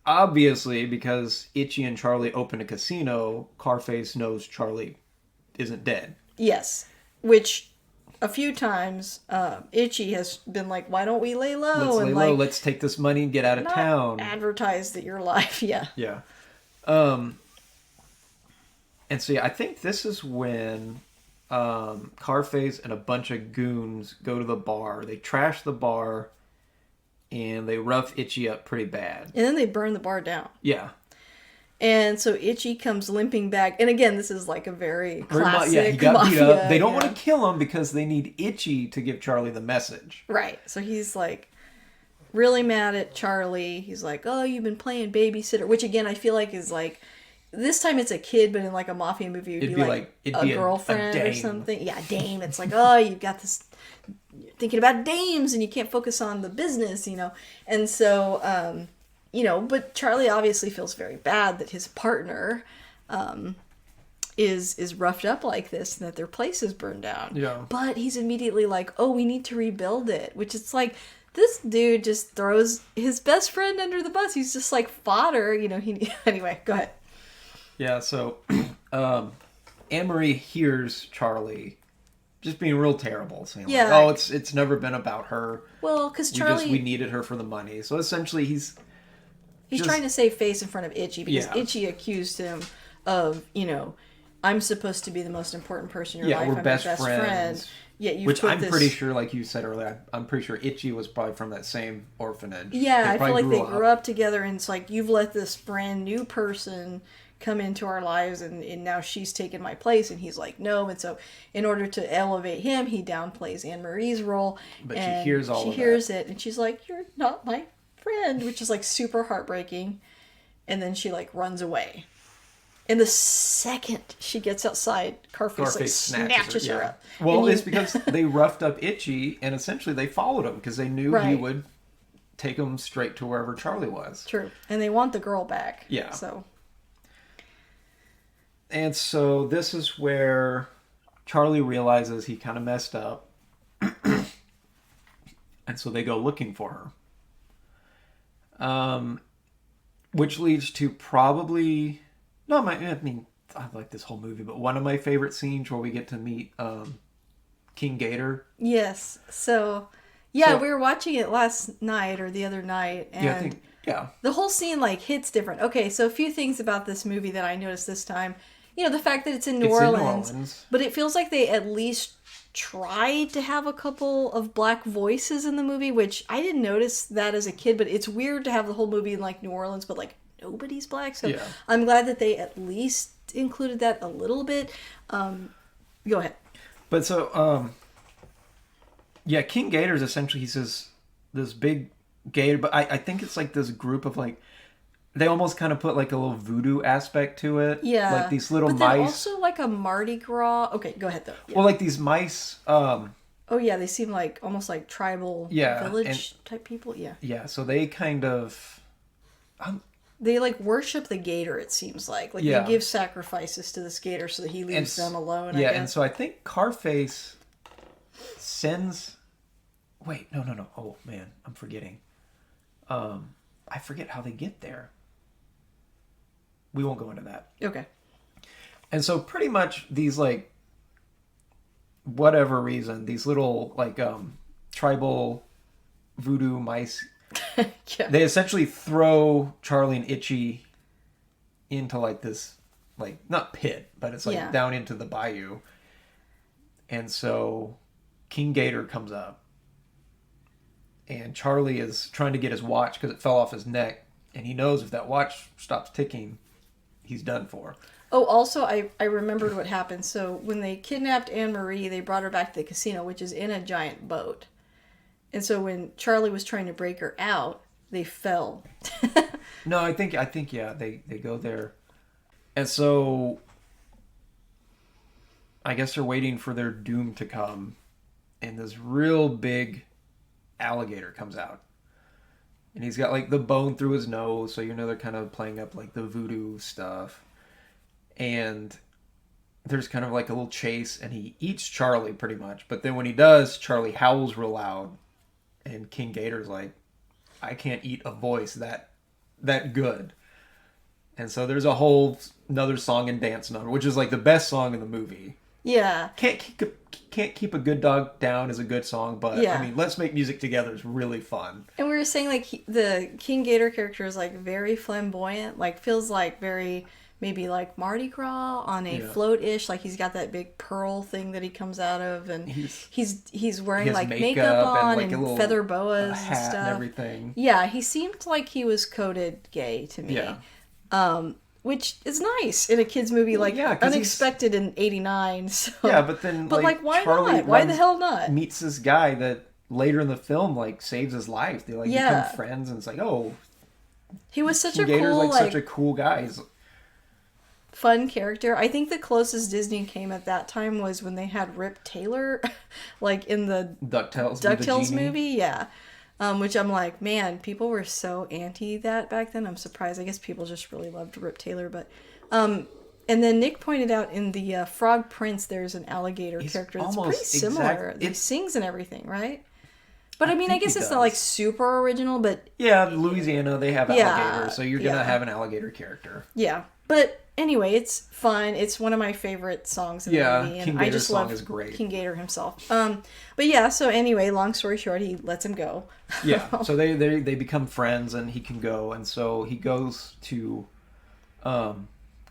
Speaker 2: obviously, because Itchy and Charlie open a casino, Carface knows Charlie isn't dead.
Speaker 1: yes, which a few times Itchy has been like, why don't we lay low?
Speaker 2: Let's take this money and get out of town.
Speaker 1: Advertise that you're alive. Yeah.
Speaker 2: Yeah. And so, I think this is when Carface and a bunch of goons go to the bar. They trash the bar, and they rough Itchy up pretty bad.
Speaker 1: And then they burn the bar down.
Speaker 2: Yeah.
Speaker 1: And so Itchy comes limping back. And again, this is like a very classic
Speaker 2: he got
Speaker 1: mafia.
Speaker 2: beat up. They don't want to kill him because they need Itchy to give Charlie the message.
Speaker 1: Right. So he's like really mad at Charlie. He's like, oh, you've been playing babysitter. Which again, I feel like is like, this time it's a kid, but in like a mafia movie, it'd be like a girlfriend or something. Yeah, dame. It's like, oh, you've got this, you're thinking about dames and you can't focus on the business, And so, but Charlie obviously feels very bad that his partner is roughed up like this and that their place is burned down.
Speaker 2: Yeah.
Speaker 1: But he's immediately like, oh, we need to rebuild it. Which it's like, this dude just throws his best friend under the bus. He's just like fodder, Anyway, go ahead.
Speaker 2: Yeah, so Anne-Marie hears Charlie just being real terrible, saying like, oh, it's never been about her.
Speaker 1: Well, because Charlie...
Speaker 2: We needed her for the money. So essentially he's
Speaker 1: trying to save face in front of Itchy because Itchy accused him of, I'm supposed to be the most important person in your life.
Speaker 2: We're
Speaker 1: I'm
Speaker 2: best
Speaker 1: your best
Speaker 2: friends.
Speaker 1: friend.
Speaker 2: Which I'm pretty sure, like you said earlier, I'm pretty sure Itchy was probably from that same orphanage.
Speaker 1: Yeah, I feel like they grew up together, and it's like, you've let this brand new person come into our lives, and now she's taken my place, and he's like, no. And so in order to elevate him, he downplays Anne-Marie's role.
Speaker 2: But she hears all of that.
Speaker 1: She hears it, and she's like, you're not my friend, which is like super heartbreaking. And then she like runs away. And the second she gets outside, Carface like snatches her up.
Speaker 2: Well, it's because they roughed up Itchy, and essentially they followed him because they knew he would take them straight to wherever Charlie was.
Speaker 1: True. And they want the girl back.
Speaker 2: Yeah.
Speaker 1: So.
Speaker 2: And so this is where Charlie realizes he kind of messed up. And so they go looking for her. Which leads to probably... I like this whole movie, but one of my favorite scenes where we get to meet King Gator.
Speaker 1: Yes. So we were watching it last night or the other night. And the whole scene like hits different. Okay, so a few things about this movie that I noticed this time. The fact that it's in New Orleans. But it feels like they at least tried to have a couple of black voices in the movie, which I didn't notice that as a kid, but it's weird to have the whole movie in like New Orleans, but like nobody's black. So I'm glad that they at least included that a little bit. Go ahead.
Speaker 2: But so, King Gator is essentially, he's this big gator, but I think it's like this group of like, they almost kind of put like a little voodoo aspect to it. Yeah. Like these little mice. But
Speaker 1: also like a Mardi Gras. Okay, go ahead though.
Speaker 2: Yeah. Well, like these mice.
Speaker 1: Oh yeah, they seem like almost like tribal village type people. Yeah.
Speaker 2: Yeah, so they kind of...
Speaker 1: they like worship the gator, it seems like. Like they give sacrifices to this gator so that he leaves them alone, I guess.
Speaker 2: And so I think Carface sends... Wait, no. Oh man, I'm forgetting. I forget how they get there. We won't go into that.
Speaker 1: Okay. And
Speaker 2: so pretty much these like, whatever reason, these little like tribal voodoo mice, they essentially throw Charlie and Itchy into like this, like not pit, but it's like down into the bayou. And so King Gator comes up, and Charlie is trying to get his watch because it fell off his neck, and he knows if that watch stops ticking, he's done for.
Speaker 1: Oh, also, I remembered what happened. So when they kidnapped Anne-Marie, they brought her back to the casino, which is in a giant boat. And so when Charlie was trying to break her out, they fell.
Speaker 2: No, I think they go there. And so I guess they're waiting for their doom to come, and this real big alligator comes out. And he's got like the bone through his nose, so they're kind of playing up like the voodoo stuff. And there's kind of like a little chase, and he eats Charlie pretty much. But then when he does, Charlie howls real loud, and King Gator's like, I can't eat a voice that good. And so there's another song and dance number, which is like the best song in the movie.
Speaker 1: Yeah.
Speaker 2: Can't keep a good dog down is a good song, but I mean, Let's Make Music Together is really fun.
Speaker 1: And we were saying like the King Gator character is like very flamboyant, like feels like very maybe like Mardi Gras on a float-ish, like he's got that big pearl thing that he comes out of, and he's wearing like makeup on
Speaker 2: like
Speaker 1: and feather boas
Speaker 2: hat
Speaker 1: and stuff.
Speaker 2: And everything.
Speaker 1: Yeah, he seemed like he was coded gay to me. Yeah. Which is nice in a kid's movie, like unexpected in '89. So.
Speaker 2: Yeah, but then like
Speaker 1: why
Speaker 2: Charlie
Speaker 1: not? Why the hell not?
Speaker 2: Meets this guy that later in the film like saves his life. They like become friends, and it's like, oh,
Speaker 1: he was such
Speaker 2: Gator's like such a cool guy. He's
Speaker 1: fun character. I think the closest Disney came at that time was when they had Rip Taylor, like in the DuckTales movie. Yeah. Which I'm like, man, people were so anti that back then. I'm surprised. I guess people just really loved Rip Taylor. But And then Nick pointed out in the Frog Prince, there's an alligator
Speaker 2: It's
Speaker 1: character that's
Speaker 2: almost
Speaker 1: pretty similar.
Speaker 2: exact-
Speaker 1: He sings and everything, right? But I mean, I
Speaker 2: think
Speaker 1: guess
Speaker 2: he
Speaker 1: it's
Speaker 2: does.
Speaker 1: not like super original, but
Speaker 2: Yeah, Louisiana, they have
Speaker 1: Yeah,
Speaker 2: alligators, so you're gonna
Speaker 1: yeah.
Speaker 2: have an alligator character.
Speaker 1: yeah. But anyway, it's fun. It's one of my favorite songs in
Speaker 2: Yeah,
Speaker 1: the movie, and
Speaker 2: King
Speaker 1: I
Speaker 2: Gator's
Speaker 1: just
Speaker 2: song
Speaker 1: love
Speaker 2: is great.
Speaker 1: King Gator himself. But yeah. So anyway, long story short, he lets him go.
Speaker 2: Yeah, so they become friends, and he can go, and so he goes to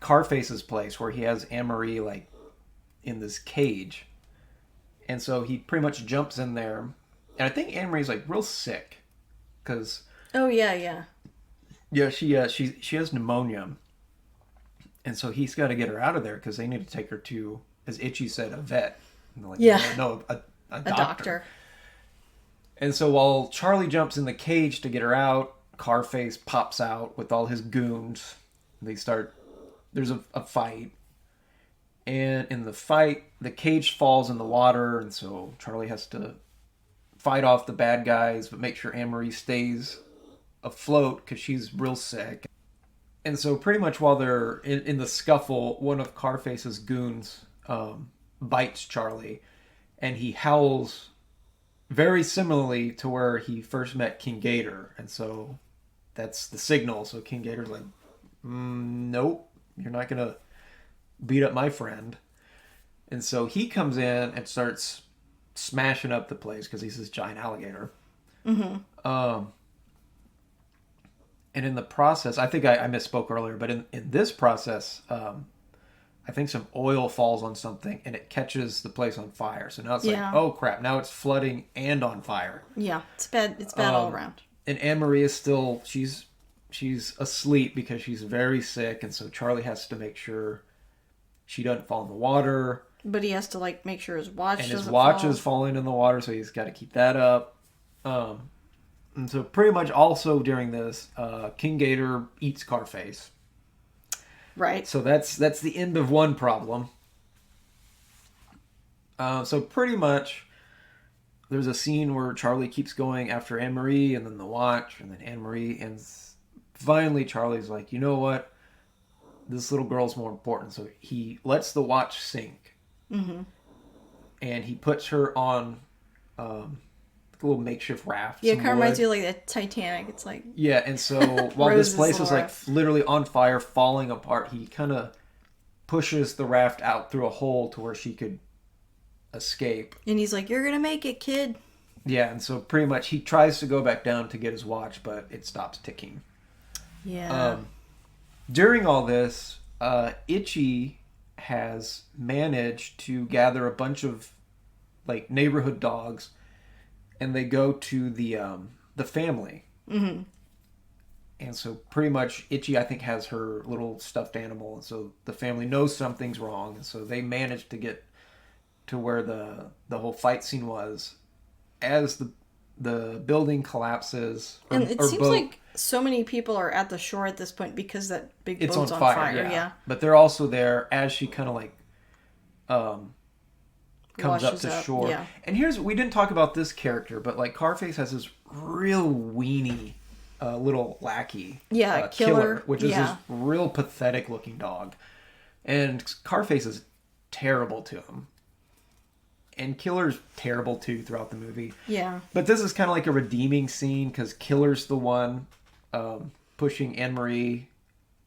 Speaker 2: Carface's place where he has Anne-Marie like in this cage, and so he pretty much jumps in there, and I think Anne-Marie's like real sick because
Speaker 1: Oh yeah.
Speaker 2: she has pneumonia, and so he's got to get her out of there because they need to take her to, as Itchy said, a vet. And they're like,
Speaker 1: Yeah.
Speaker 2: no, a
Speaker 1: A
Speaker 2: doctor.
Speaker 1: doctor.
Speaker 2: And so while Charlie jumps in the cage to get her out, Carface pops out with all his goons. There's a fight. And in the fight, the cage falls in the water, and so Charlie has to fight off the bad guys, but make sure Anne-Marie stays afloat because she's real sick. And so pretty much while they're in the scuffle, one of Carface's goons bites Charlie, and he howls very similarly to where he first met King Gator. And so that's the signal. So King Gator's like, nope, you're not going to beat up my friend. And so he comes in and starts smashing up the place because he's this giant alligator. Mm-hmm. And in the process, I think I misspoke earlier, but in this process, I think some oil falls on something and it catches the place on fire. So now it's
Speaker 1: Yeah.
Speaker 2: like, oh crap, now it's flooding and on fire.
Speaker 1: Yeah, it's bad. It's bad all around.
Speaker 2: And Anne-Marie is still, she's asleep because she's very sick. And so Charlie has to make sure she doesn't fall in the water.
Speaker 1: But he has to like make sure his watch
Speaker 2: And
Speaker 1: doesn't
Speaker 2: his watch
Speaker 1: fall.
Speaker 2: is falling in the water, so he's got to keep that up. And so pretty much also during this, King Gator eats Carface.
Speaker 1: Right.
Speaker 2: So that's the end of one problem. So pretty much there's a scene where Charlie keeps going after Anne-Marie and then the watch and then Anne-Marie, and finally Charlie's like, you know what? This little girl's more important. So he lets the watch sink. Mm-hmm. And he puts her on a little makeshift raft.
Speaker 1: Yeah, it kind of reminds you of like the Titanic. It's like
Speaker 2: Yeah, and so while this place is like literally on fire, falling apart, he kind of pushes the raft out through a hole to where she could escape.
Speaker 1: and he's like, "You're gonna make it, kid."
Speaker 2: Yeah, and so pretty much he tries to go back down to get his watch, but it stops ticking.
Speaker 1: Yeah.
Speaker 2: During all this, Itchy has managed to gather a bunch of like neighborhood dogs, and they go to the family. Mm-hmm. And so pretty much Itchy, I think, has her little stuffed animal, and so the family knows something's wrong, and so they manage to get to where the whole fight scene was. As the building collapses,
Speaker 1: and it seems like so many people are at the shore at this point because that big boat's on fire. Yeah.
Speaker 2: But they're also there as she kind of like comes up
Speaker 1: Washes
Speaker 2: to
Speaker 1: up,
Speaker 2: shore.
Speaker 1: yeah.
Speaker 2: And we didn't talk about this character, but like Carface has this real weenie little lackey.
Speaker 1: Yeah, Killer.
Speaker 2: which is
Speaker 1: Yeah.
Speaker 2: this real pathetic looking dog. And Carface is terrible to him. And Killer's terrible too throughout the movie.
Speaker 1: Yeah.
Speaker 2: But this is kind of like a redeeming scene because Killer's the one pushing Anne-Marie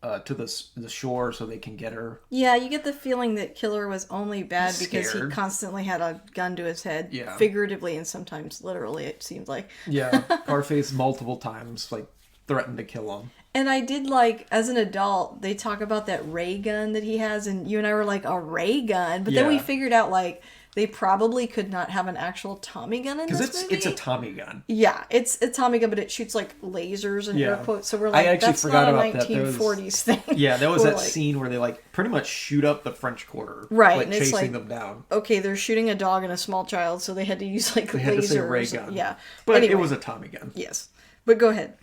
Speaker 2: to the shore so they can get her.
Speaker 1: Yeah, you get the feeling that Killer was only bad because he
Speaker 2: Scared.
Speaker 1: constantly had a gun to his head.
Speaker 2: Yeah.
Speaker 1: Figuratively and sometimes literally, it seems like.
Speaker 2: Yeah, Carface multiple times like threatened to kill him.
Speaker 1: And I did like, as an adult, they talk about that ray gun that he has, and you and I were like, a ray gun? But then we
Speaker 2: Yeah.
Speaker 1: figured out, like, they probably could not have an actual Tommy gun in this
Speaker 2: Because
Speaker 1: movie.
Speaker 2: it's a Tommy gun.
Speaker 1: Yeah, it's a Tommy gun, but it shoots like lasers and air
Speaker 2: Yeah.
Speaker 1: quotes. So we're like,
Speaker 2: I actually
Speaker 1: that's
Speaker 2: forgot
Speaker 1: not a
Speaker 2: about that. There was-
Speaker 1: 1940s thing.
Speaker 2: Yeah, there was
Speaker 1: We're
Speaker 2: that
Speaker 1: like,
Speaker 2: scene where they like pretty much shoot up the French Quarter.
Speaker 1: Right,
Speaker 2: Like
Speaker 1: and it's
Speaker 2: chasing
Speaker 1: like-
Speaker 2: them down.
Speaker 1: Okay, they're shooting a dog and a small child, so they had to use like
Speaker 2: They
Speaker 1: lasers.
Speaker 2: had to say ray gun.
Speaker 1: Yeah,
Speaker 2: But
Speaker 1: anyway,
Speaker 2: it was a Tommy gun.
Speaker 1: yes. But go ahead.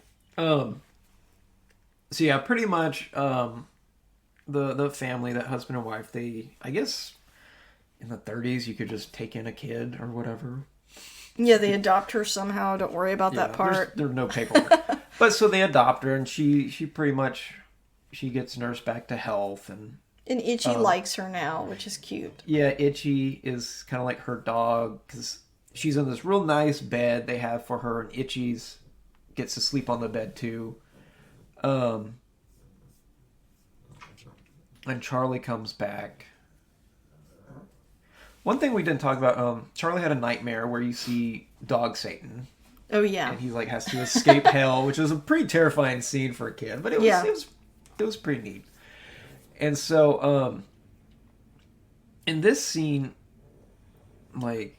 Speaker 2: So yeah, pretty much the family, that husband and wife, they, I guess in the 30s you could just take in a kid or whatever.
Speaker 1: Yeah, they adopt her somehow. Don't worry about that part.
Speaker 2: There's no paperwork. But so they adopt her, and she pretty much, she gets nursed back to health, and
Speaker 1: And Itchy likes her now, which is cute.
Speaker 2: Yeah, Itchy is kind of like her dog because she's in this real nice bed they have for her, and Itchy's gets to sleep on the bed too. And Charlie comes back. One thing we didn't talk about, Charlie had a nightmare where you see Dog Satan.
Speaker 1: Oh yeah.
Speaker 2: And he like has to escape hell, which was a pretty terrifying scene for a kid, but it was pretty neat. And so in this scene, like,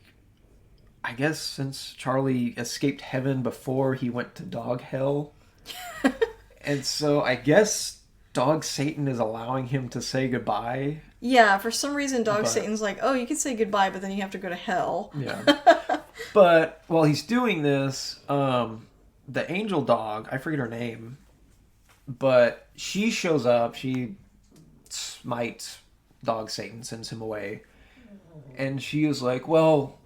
Speaker 2: I guess since Charlie escaped heaven before he went to dog hell, and so I guess Dog Satan is allowing him to say goodbye.
Speaker 1: Yeah, for some reason Dog Satan's like, oh, you can say goodbye, but then you have to go to hell.
Speaker 2: Yeah. But while he's doing this, the angel dog, I forget her name, but she shows up, she smites Dog Satan, sends him away, and she is like, well,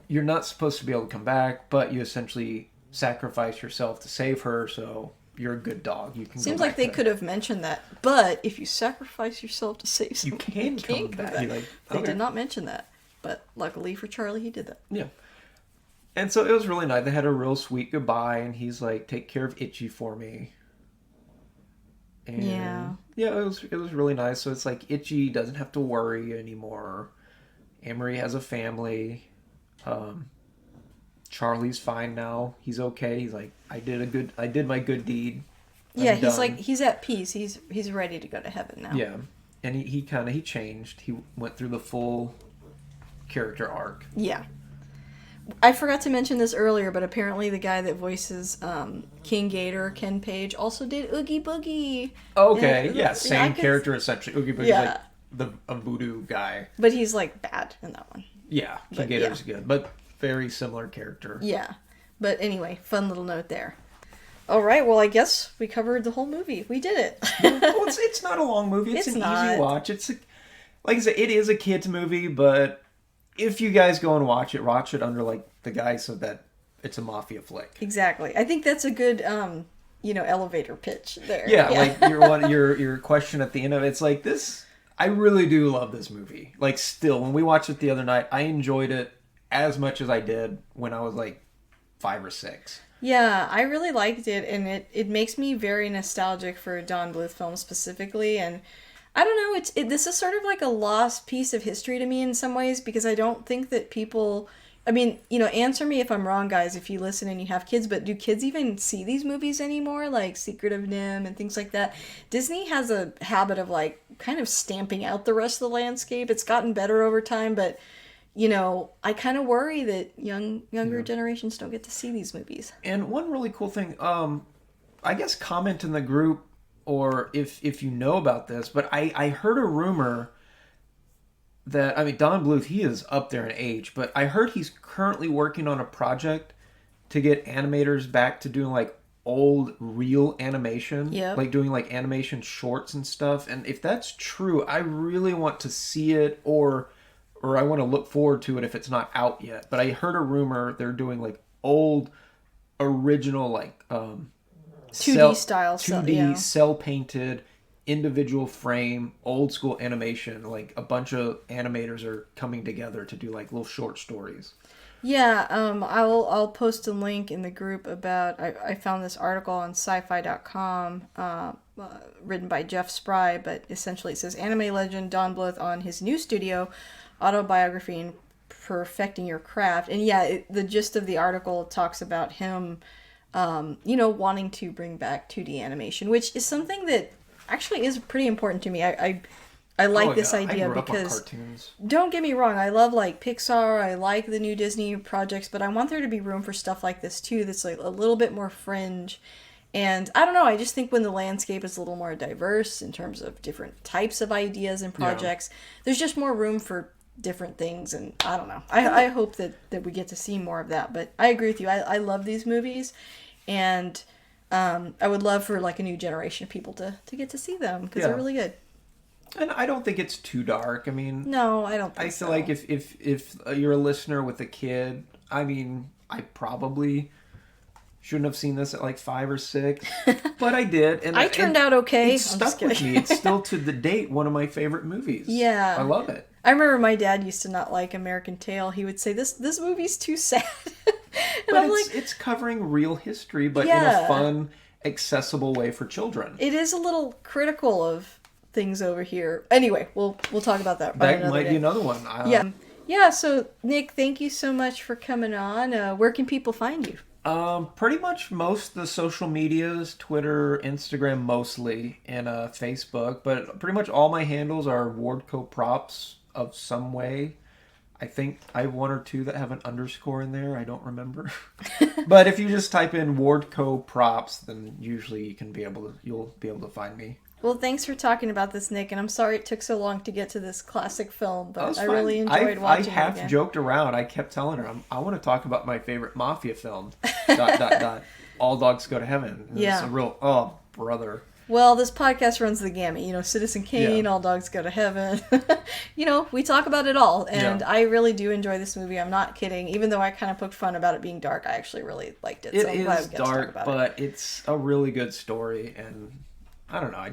Speaker 2: you're not supposed to be able to come back, but you essentially sacrifice yourself to save her, so you're a good dog. You can.
Speaker 1: Seems
Speaker 2: go
Speaker 1: like they could have mentioned that, but if you sacrifice yourself to save someone,
Speaker 2: you can come back. Like,
Speaker 1: they did not mention that, but luckily for Charlie, he did that.
Speaker 2: Yeah. And so it was really nice. They had a real sweet goodbye, and he's like, take care of Itchy for me. And yeah, it was really nice. So it's like Itchy doesn't have to worry anymore. Amory has a family. Charlie's fine now. He's okay. He's like, I did my good deed.
Speaker 1: Yeah, he's like, he's at peace. He's ready to go to heaven now.
Speaker 2: Yeah. And he changed. He went through the full character arc.
Speaker 1: Yeah. I forgot to mention this earlier, but apparently the guy that voices King Gator, Ken Page, also did Oogie Boogie.
Speaker 2: Okay, yeah, same character essentially. Oogie Boogie's like a voodoo guy.
Speaker 1: But he's like bad in that one.
Speaker 2: Yeah, King Gator's good, but very similar character.
Speaker 1: Yeah. But anyway, fun little note there. All right, well, I guess we covered the whole movie. We did it.
Speaker 2: Well, it's not a long movie. It's an easy watch. Like I said, it is a kids movie, but if you guys go and watch it under like the guise of that it's a mafia flick.
Speaker 1: Exactly. I think that's a good elevator pitch there.
Speaker 2: Yeah. Like your question at the end of it's like this. I really do love this movie. Like still, when we watched it the other night, I enjoyed it as much as I did when I was like 5 or 6.
Speaker 1: Yeah, I really liked it, and it makes me very nostalgic for Don Bluth films specifically, and I don't know, this is sort of like a lost piece of history to me in some ways, because I don't think that people, I mean, answer me if I'm wrong, guys, if you listen and you have kids, but do kids even see these movies anymore, like Secret of NIMH and things like that? Disney has a habit of like kind of stamping out the rest of the landscape. It's gotten better over time, but I kind of worry that younger generations don't get to see these movies. And
Speaker 2: one really cool thing, I guess comment in the group, or if you know about this, but I heard a rumor that, I mean, Don Bluth, he is up there in age, but I heard he's currently working on a project to get animators back to doing like old real animation, like doing like animation shorts and stuff. And if that's true, I really want to see it, or I want to look forward to it if it's not out yet. But I heard a rumor they're doing like old original like
Speaker 1: 2D style
Speaker 2: 2D cell painted individual frame old school animation. Like a bunch of animators are coming together to do like little short stories.
Speaker 1: Yeah, I'll post a link in the group about, I found this article on sci-fi.com written by Jeff Spry, but essentially it says anime legend Don Bluth on his new studio autobiography and perfecting your craft. And yeah, the gist of the article talks about him wanting to bring back 2D animation, which is something that actually is pretty important to me. I like this idea because, don't get me wrong, I love like Pixar, I like the new Disney projects, but I want there to be room for stuff like this too that's like a little bit more fringe. And I don't know, I just think when the landscape is a little more diverse in terms of different types of ideas and projects, there's just more room for different things, and I don't know. I hope that we get to see more of that, but I agree with you. I love these movies, and I would love for like a new generation of people to get to see them, because they're really good.
Speaker 2: And I don't think it's too dark. I mean,
Speaker 1: no, I don't think so.
Speaker 2: I feel like if you're a listener with a kid, I mean, I probably Shouldn't have seen this at like 5 or 6, but I did. And
Speaker 1: I turned out okay.
Speaker 2: It stuck with me. It's still to the date one of my favorite movies.
Speaker 1: Yeah.
Speaker 2: I love it.
Speaker 1: I remember my dad used to not like American Tail. He would say, this movie's too sad.
Speaker 2: But I'm it's covering real history, but in a fun, accessible way for children.
Speaker 1: It is a little critical of things over here. Anyway, we'll talk about that.
Speaker 2: That might be another one.
Speaker 1: Yeah. So Nick, thank you so much for coming on. Where can people find you?
Speaker 2: Pretty much most of the social medias, Twitter, Instagram mostly, and Facebook. But pretty much all my handles are WardcoProps of some way. I think I have 1 or 2 that have an underscore in there. I don't remember. But if you just type in WardcoProps, then usually you'll be able to find me.
Speaker 1: Well, thanks for talking about this, Nick, and I'm sorry it took so long to get to this classic film, but I really enjoyed watching it.
Speaker 2: I half joked around. I kept telling her, I want to talk about my favorite mafia film. ... All Dogs Go to Heaven.
Speaker 1: Yeah.
Speaker 2: It's a real, oh, brother.
Speaker 1: Well, this podcast runs the gamut. Citizen Kane, All Dogs Go to Heaven. We talk about it all, and I really do enjoy this movie. I'm not kidding. Even though I kind of poked fun about it being dark, I actually really liked it.
Speaker 2: It
Speaker 1: so I'm glad
Speaker 2: is
Speaker 1: we get to talk
Speaker 2: dark,
Speaker 1: about
Speaker 2: but it's a really good story, and I don't know. I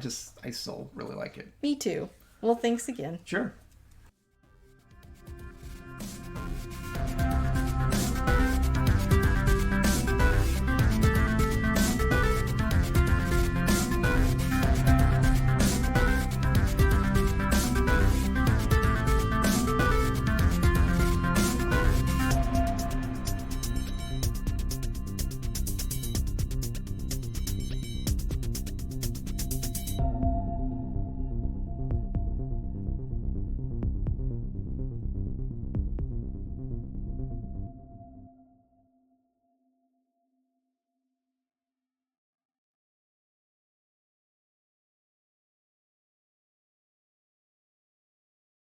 Speaker 2: still really like it.
Speaker 1: Me too. Well, thanks again.
Speaker 2: Sure.